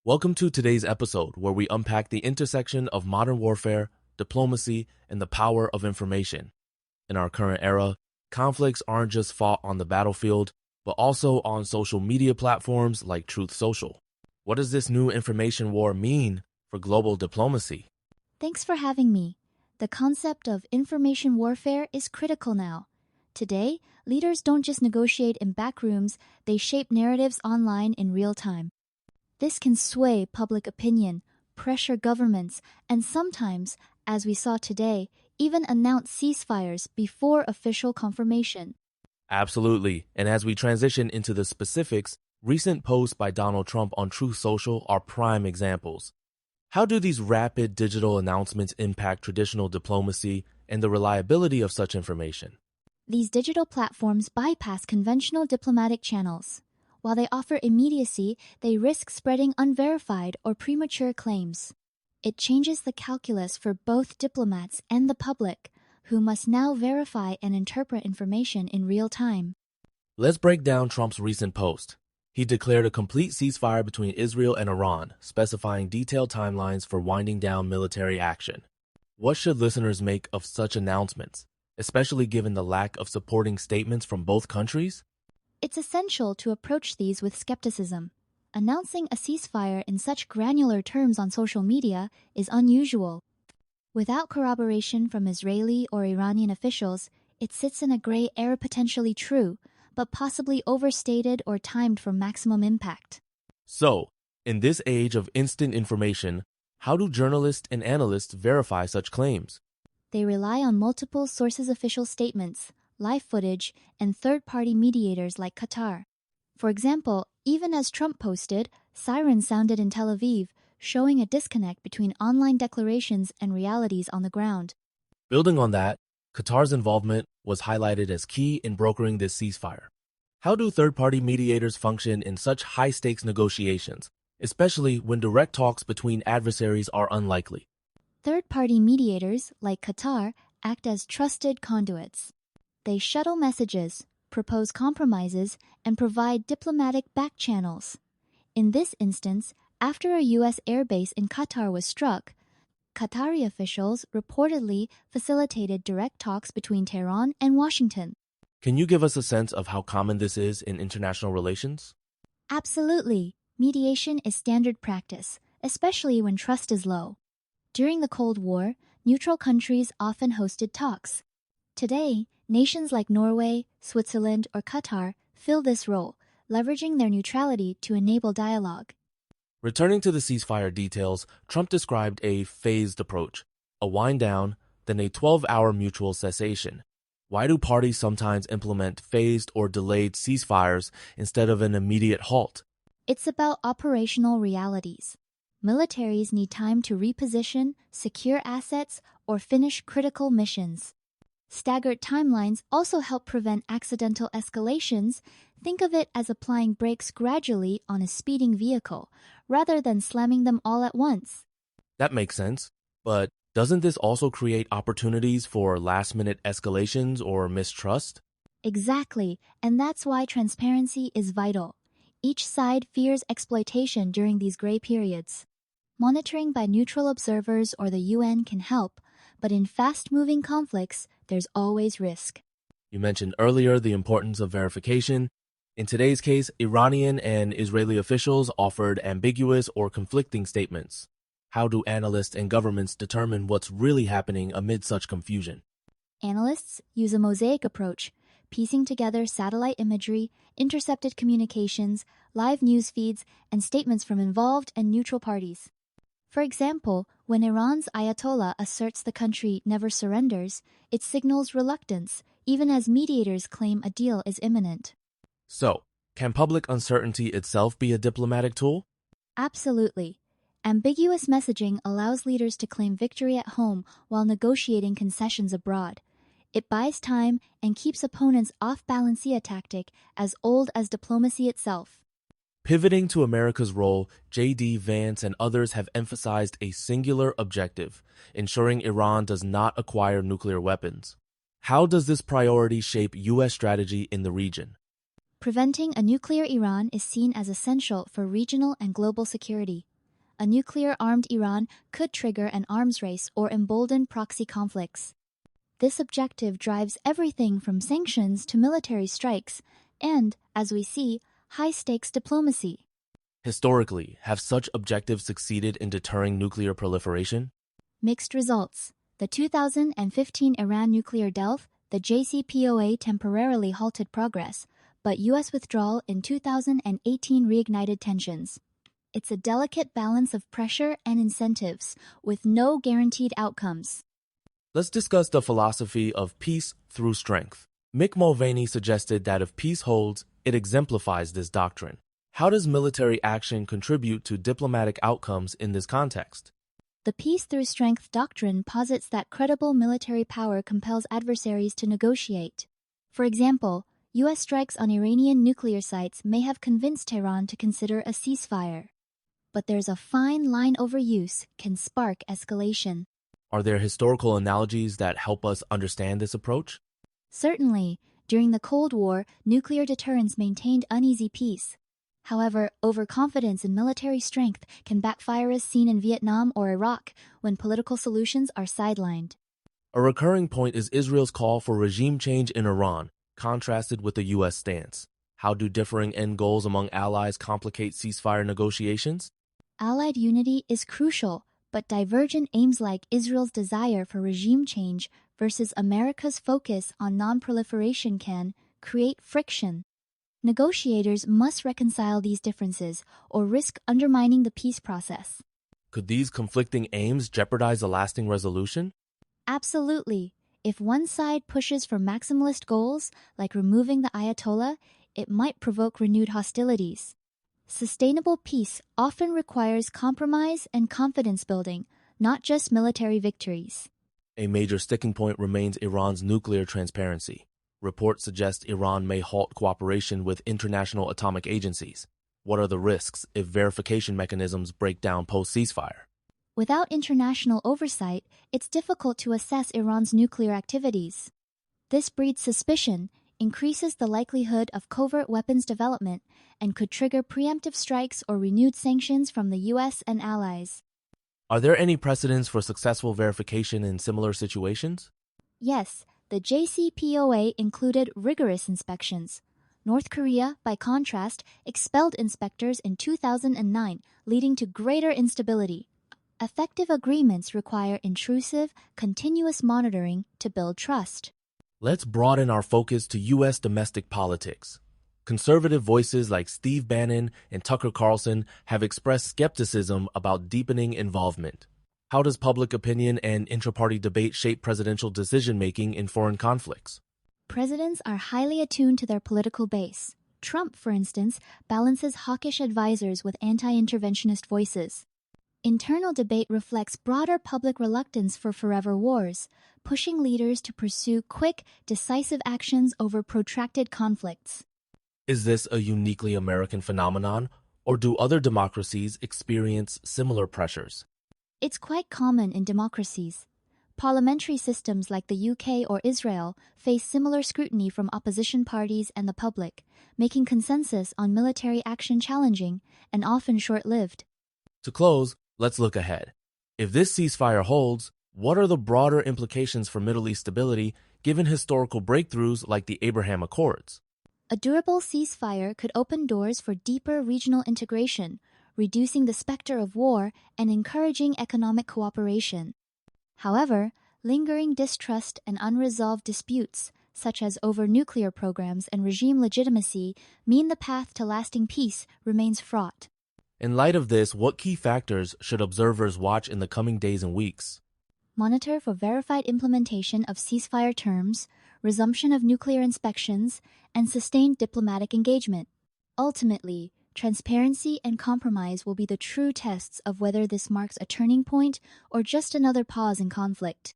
Welcome to today's episode where we unpack the intersection of modern warfare, diplomacy, and the power of information. In our current era, conflicts aren't just fought on the battlefield, but also on social media platforms like Truth Social. What does this new information war mean for global diplomacy? Thanks for having me. The concept of information warfare is critical now. Today, leaders don't just negotiate in backrooms, they shape narratives online in real time. This can sway public opinion, pressure governments, and sometimes, as we saw today, even announce ceasefires before official confirmation. Absolutely. And as we transition into the specifics, recent posts by Donald Trump on Truth Social are prime examples. How do these rapid digital announcements impact traditional diplomacy and the reliability of such information? These digital platforms bypass conventional diplomatic channels. While they offer immediacy, they risk spreading unverified or premature claims. It changes the calculus for both diplomats and the public, who must now verify and interpret information in real time. Let's break down Trump's recent post. He declared a complete ceasefire between Israel and Iran, specifying detailed timelines for winding down military action. What should listeners make of such announcements, especially given the lack of supporting statements from both countries? It's essential to approach these with skepticism. Announcing a ceasefire in such granular terms on social media is unusual. Without corroboration from Israeli or Iranian officials, it sits in a gray area, potentially true, but possibly overstated or timed for maximum impact. So, in this age of instant information, how do journalists and analysts verify such claims? They rely on multiple sources' official statements, live footage, and third-party mediators like Qatar. For example, even as Trump posted, sirens sounded in Tel Aviv, showing a disconnect between online declarations and realities on the ground. Building on that, Qatar's involvement was highlighted as key in brokering this ceasefire. How do third-party mediators function in such high-stakes negotiations, especially when direct talks between adversaries are unlikely? Third-party mediators, like Qatar, act as trusted conduits. They shuttle messages, propose compromises, and provide diplomatic back channels. In this instance, after a U.S. airbase in Qatar was struck, Qatari officials reportedly facilitated direct talks between Tehran and Washington. Can you give us a sense of how common this is in international relations? Absolutely. Mediation is standard practice, especially when trust is low. During the Cold War, neutral countries often hosted talks. Today, nations like Norway, Switzerland, or Qatar fill this role, leveraging their neutrality to enable dialogue. Returning to the ceasefire details, Trump described a phased approach, a wind down, then a 12-hour mutual cessation. Why do parties sometimes implement phased or delayed ceasefires instead of an immediate halt? It's about operational realities. Militaries need time to reposition, secure assets, or finish critical missions. Staggered timelines also help prevent accidental escalations. Think of it as applying brakes gradually on a speeding vehicle, rather than slamming them all at once. That makes sense, but doesn't this also create opportunities for last-minute escalations or mistrust? Exactly, and that's why transparency is vital. Each side fears exploitation during these gray periods. Monitoring by neutral observers or the UN can help, but in fast-moving conflicts, there's always risk. You mentioned earlier the importance of verification. In today's case, Iranian and Israeli officials offered ambiguous or conflicting statements. How do analysts and governments determine what's really happening amid such confusion? Analysts use a mosaic approach, piecing together satellite imagery, intercepted communications, live news feeds, and statements from involved and neutral parties. For example, when Iran's Ayatollah asserts the country never surrenders, it signals reluctance, even as mediators claim a deal is imminent. So, can public uncertainty itself be a diplomatic tool? Absolutely. Ambiguous messaging allows leaders to claim victory at home while negotiating concessions abroad. It buys time and keeps opponents off balance, a tactic as old as diplomacy itself. Pivoting to America's role, J.D. Vance and others have emphasized a singular objective, ensuring Iran does not acquire nuclear weapons. How does this priority shape U.S. strategy in the region? Preventing a nuclear Iran is seen as essential for regional and global security. a nuclear-armed Iran could trigger an arms race or embolden proxy conflicts. This objective drives everything from sanctions to military strikes and, as we see, high-stakes diplomacy. Historically, have such objectives succeeded in deterring nuclear proliferation? Mixed results. The 2015 Iran nuclear deal, the JCPOA temporarily halted progress, but U.S. withdrawal in 2018 reignited tensions. It's a delicate balance of pressure and incentives, with no guaranteed outcomes. Let's discuss the philosophy of peace through strength. Mick Mulvaney suggested that if peace holds, it exemplifies this doctrine. How does military action contribute to diplomatic outcomes in this context? The peace through strength doctrine posits that credible military power compels adversaries to negotiate. For example, U.S. strikes on Iranian nuclear sites may have convinced Tehran to consider a ceasefire. But there's a fine line: overuse can spark escalation. Are there historical analogies that help us understand this approach? Certainly, during the Cold War, nuclear deterrence maintained uneasy peace. However, overconfidence in military strength can backfire, as seen in Vietnam or Iraq, when political solutions are sidelined. A recurring point is Israel's call for regime change in Iran, contrasted with the U.S. stance. How do differing end goals among allies complicate ceasefire negotiations? Allied unity is crucial, but divergent aims like Israel's desire for regime change versus America's focus on non-proliferation can create friction. Negotiators must reconcile these differences or risk undermining the peace process. Could these conflicting aims jeopardize a lasting resolution? Absolutely. If one side pushes for maximalist goals, like removing the Ayatollah, it might provoke renewed hostilities. Sustainable peace often requires compromise and confidence building, not just military victories. A major sticking point remains Iran's nuclear transparency. Reports suggest Iran may halt cooperation with international atomic agencies. What are the risks if verification mechanisms break down post-ceasefire? Without international oversight, it's difficult to assess Iran's nuclear activities. This breeds suspicion, increases the likelihood of covert weapons development, and could trigger preemptive strikes or renewed sanctions from the U.S. and allies. Are there any precedents for successful verification in similar situations? Yes, the JCPOA included rigorous inspections. North Korea, by contrast, expelled inspectors in 2009, leading to greater instability. Effective agreements require intrusive, continuous monitoring to build trust. Let's broaden our focus to U.S. domestic politics. Conservative voices like Steve Bannon and Tucker Carlson have expressed skepticism about deepening involvement. How does public opinion and intra-party debate shape presidential decision-making in foreign conflicts? Presidents are highly attuned to their political base. Trump, for instance, balances hawkish advisors with anti-interventionist voices. Internal debate reflects broader public reluctance for forever wars, pushing leaders to pursue quick, decisive actions over protracted conflicts. Is this a uniquely American phenomenon, or do other democracies experience similar pressures? It's quite common in democracies. Parliamentary systems like the UK or Israel face similar scrutiny from opposition parties and the public, making consensus on military action challenging and often short-lived. To close, let's look ahead. If this ceasefire holds, what are the broader implications for Middle East stability given historical breakthroughs like the Abraham Accords? A durable ceasefire could open doors for deeper regional integration, reducing the specter of war and encouraging economic cooperation. However, lingering distrust and unresolved disputes, such as over nuclear programs and regime legitimacy, mean the path to lasting peace remains fraught. In light of this, what key factors should observers watch in the coming days and weeks? Monitor for verified implementation of ceasefire terms, resumption of nuclear inspections, and sustained diplomatic engagement. Ultimately, transparency and compromise will be the true tests of whether this marks a turning point or just another pause in conflict.